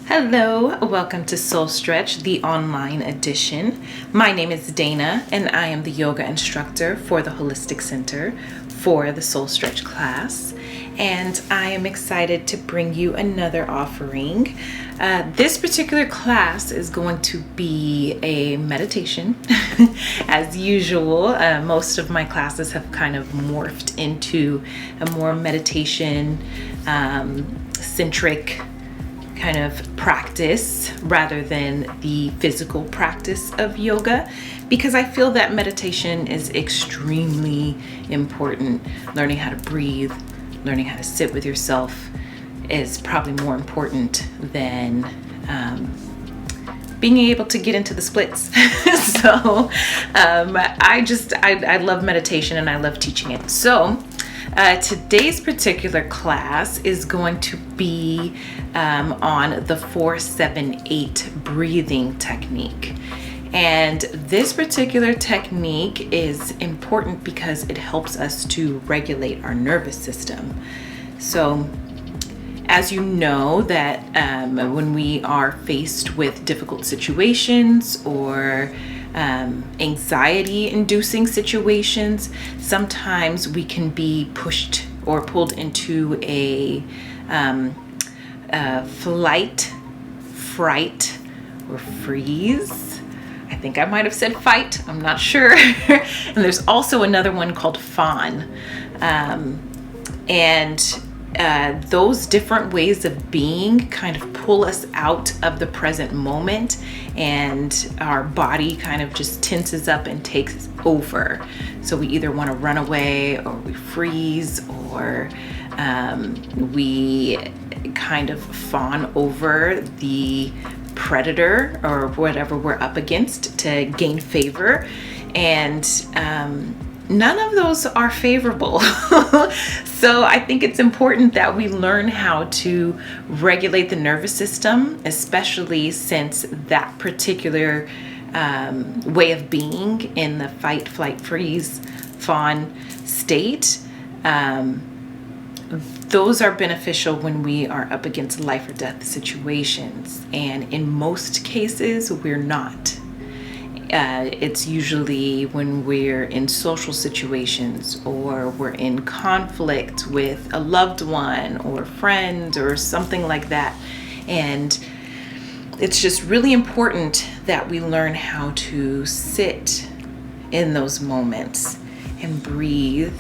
Hello, welcome to Soul Stretch, the online edition. My name is Dana, and I am the yoga instructor for the Holistic Center for the Soul Stretch class. And I am excited to bring you another offering. This particular class is going to be a meditation. As usual, most of my classes have kind of morphed into a more meditation centric kind of practice rather than the physical practice of yoga, because I feel that meditation is extremely important. Learning how to breathe, learning how to sit with yourself is probably more important than being able to get into the splits. So I love meditation and I love teaching it. So today's particular class is going to be on the 4-7-8 breathing technique. And this particular technique is important because it helps us to regulate our nervous system. So as you know that when we are faced with difficult situations or anxiety-inducing situations, sometimes we can be pushed or pulled into a flight, fright, or freeze. I think I might have said fight, I'm not sure. And there's also another one called fawn. Those different ways of being kind of pull us out of the present moment, and our body kind of just tenses up and takes over. So we either want to run away, or we freeze, or we kind of fawn over the predator or whatever we're up against to gain favor. And none of those are favorable. So I think it's important that we learn how to regulate the nervous system, especially since that particular way of being in the fight, flight, freeze, fawn state, those are beneficial when we are up against life or death situations. And in most cases, we're not. It's usually when we're in social situations, or we're in conflict with a loved one or friend or something like that. And it's just really important that we learn how to sit in those moments and breathe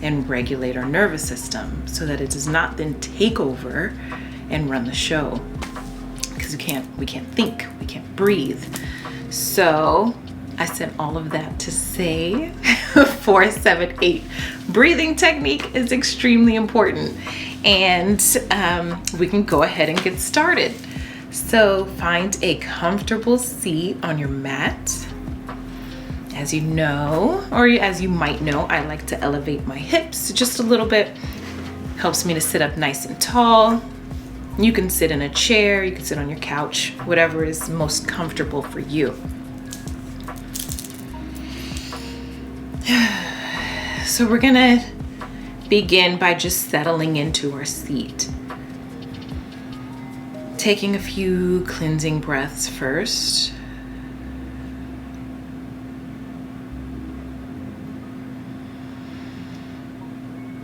and regulate our nervous system so that it does not then take over and run the show. Because we can't think, we can't breathe. So I said all of that to say 4-7-8 breathing technique is extremely important, and we can go ahead and get started. So find a comfortable seat on your mat. As you know, or as you might know, I like to elevate my hips just a little bit. Helps me to sit up nice and tall. You can sit in a chair, you can sit on your couch, whatever is most comfortable for you. So we're gonna begin by just settling into our seat. Taking a few cleansing breaths first.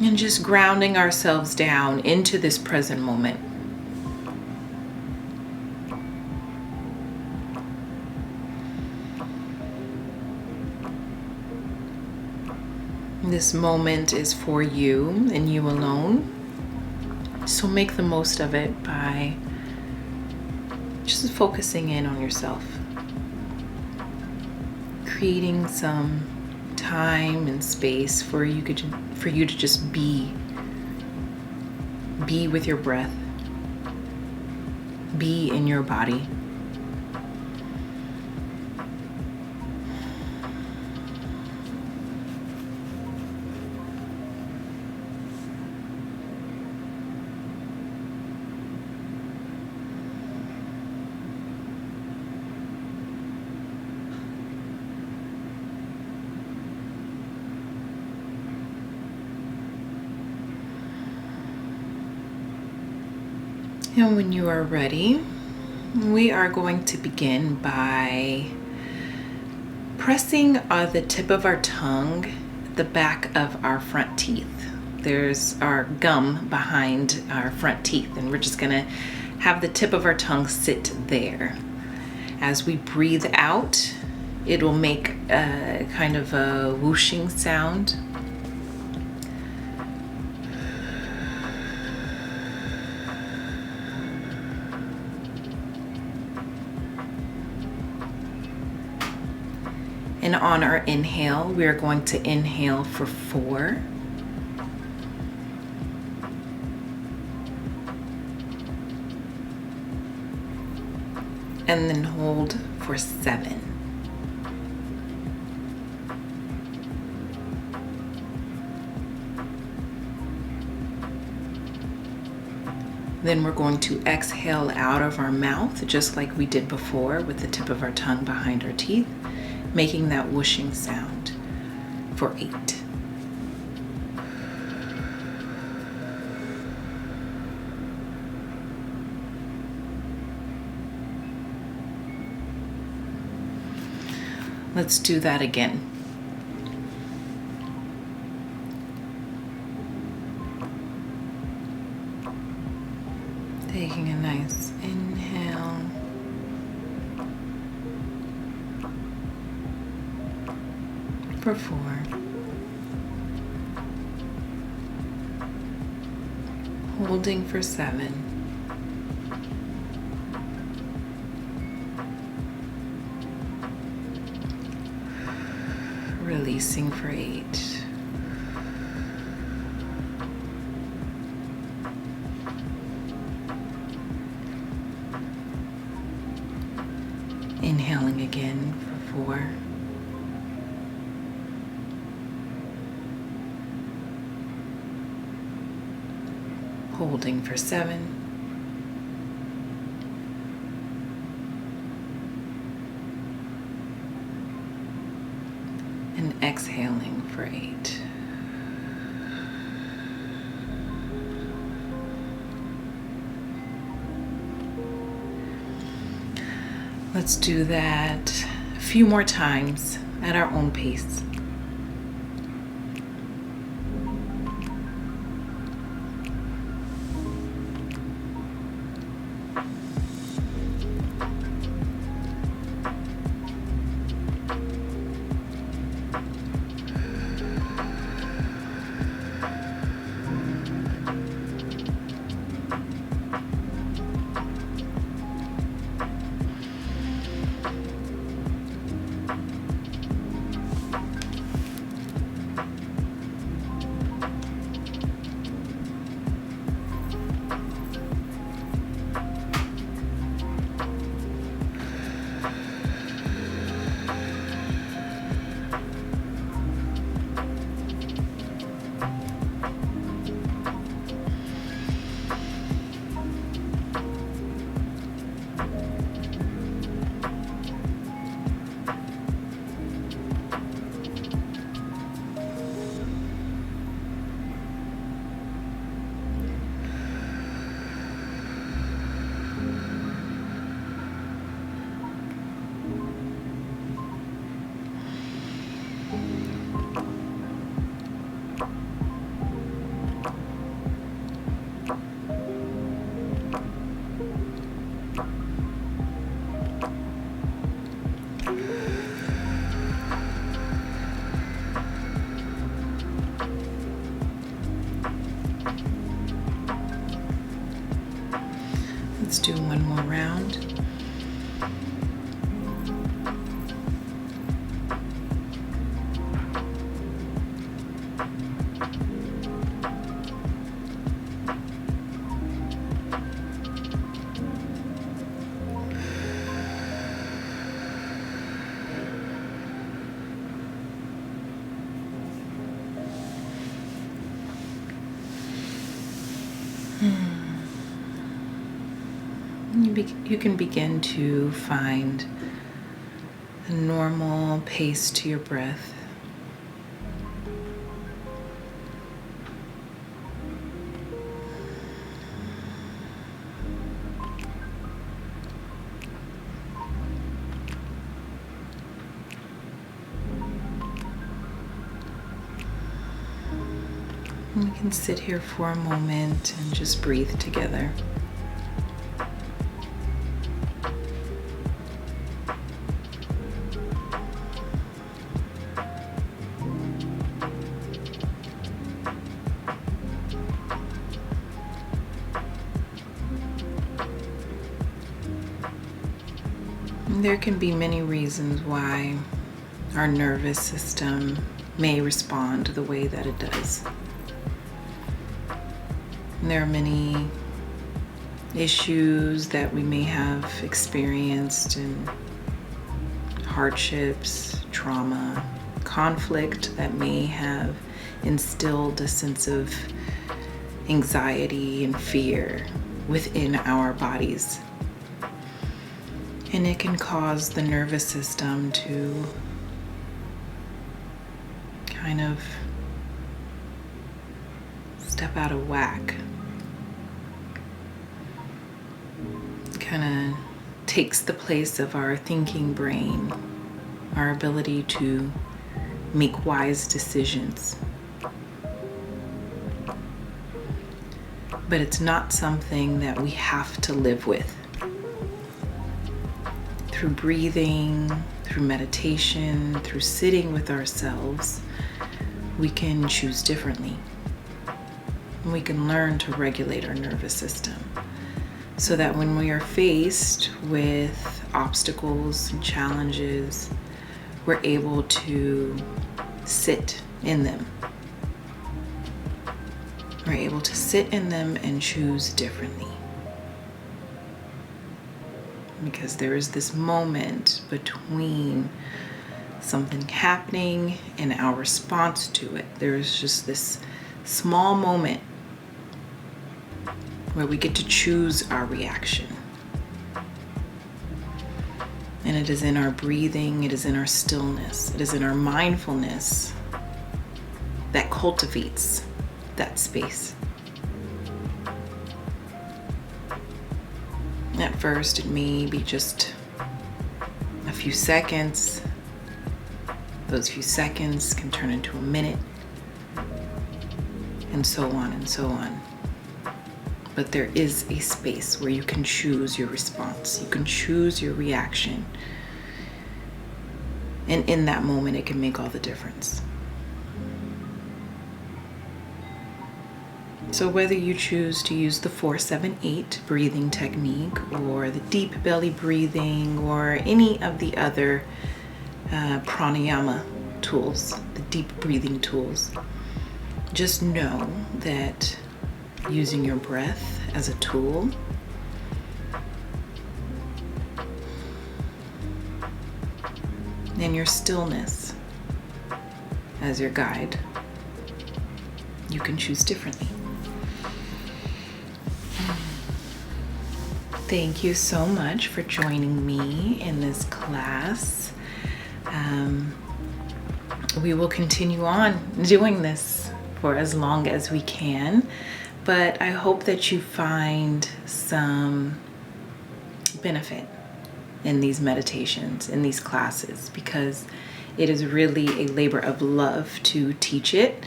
And just grounding ourselves down into this present moment. This moment is for you and you alone. So make the most of it by just focusing in on yourself. Creating some time and space for you to just be with your breath, be in your body. And when you are ready, we are going to begin by pressing the tip of our tongue at the back of our front teeth. There's our gum behind our front teeth, and we're just gonna have the tip of our tongue sit there. As we breathe out, it will make a kind of a whooshing sound. And on our inhale, we are going to inhale for 4. And then hold for 7. Then we're going to exhale out of our mouth, just like we did before with the tip of our tongue behind our teeth, making that whooshing sound for 8. Let's do that again. Taking a nice inhale. For 4. Holding for 7. Releasing for 8. Inhaling again for 4. Holding for 7. And exhaling for 8. Let's do that a few more times at our own pace. Let's do one more round. You can begin to find a normal pace to your breath. We can sit here for a moment and just breathe together. There can be many reasons why our nervous system may respond the way that it does. There are many issues that we may have experienced, and hardships, trauma, conflict that may have instilled a sense of anxiety and fear within our bodies. And it can cause the nervous system to kind of step out of whack. Kind of takes the place of our thinking brain, our ability to make wise decisions. But it's not something that we have to live with. Through breathing, through meditation, through sitting with ourselves, we can choose differently. And we can learn to regulate our nervous system so that when we are faced with obstacles and challenges, we're able to sit in them. We're able to sit in them and choose differently. Because there is this moment between something happening and our response to it. There is just this small moment where we get to choose our reaction. And it is in our breathing, it is in our stillness, it is in our mindfulness that cultivates that space. At first, it may be just a few seconds. Those few seconds can turn into a minute, and so on and so on. But there is a space where you can choose your response. You can choose your reaction. And in that moment, it can make all the difference. So whether you choose to use the 4-7-8 breathing technique or the deep belly breathing or any of the other pranayama tools, the deep breathing tools, just know that using your breath as a tool and your stillness as your guide, you can choose differently. Thank you so much for joining me in this class. We will continue on doing this for as long as we can, but I hope that you find some benefit in these meditations, in these classes, because it is really a labor of love to teach it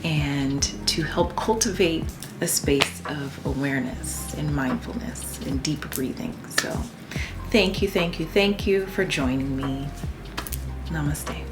and to help cultivate a space of awareness and mindfulness and deep breathing. So thank you for joining me. Namaste.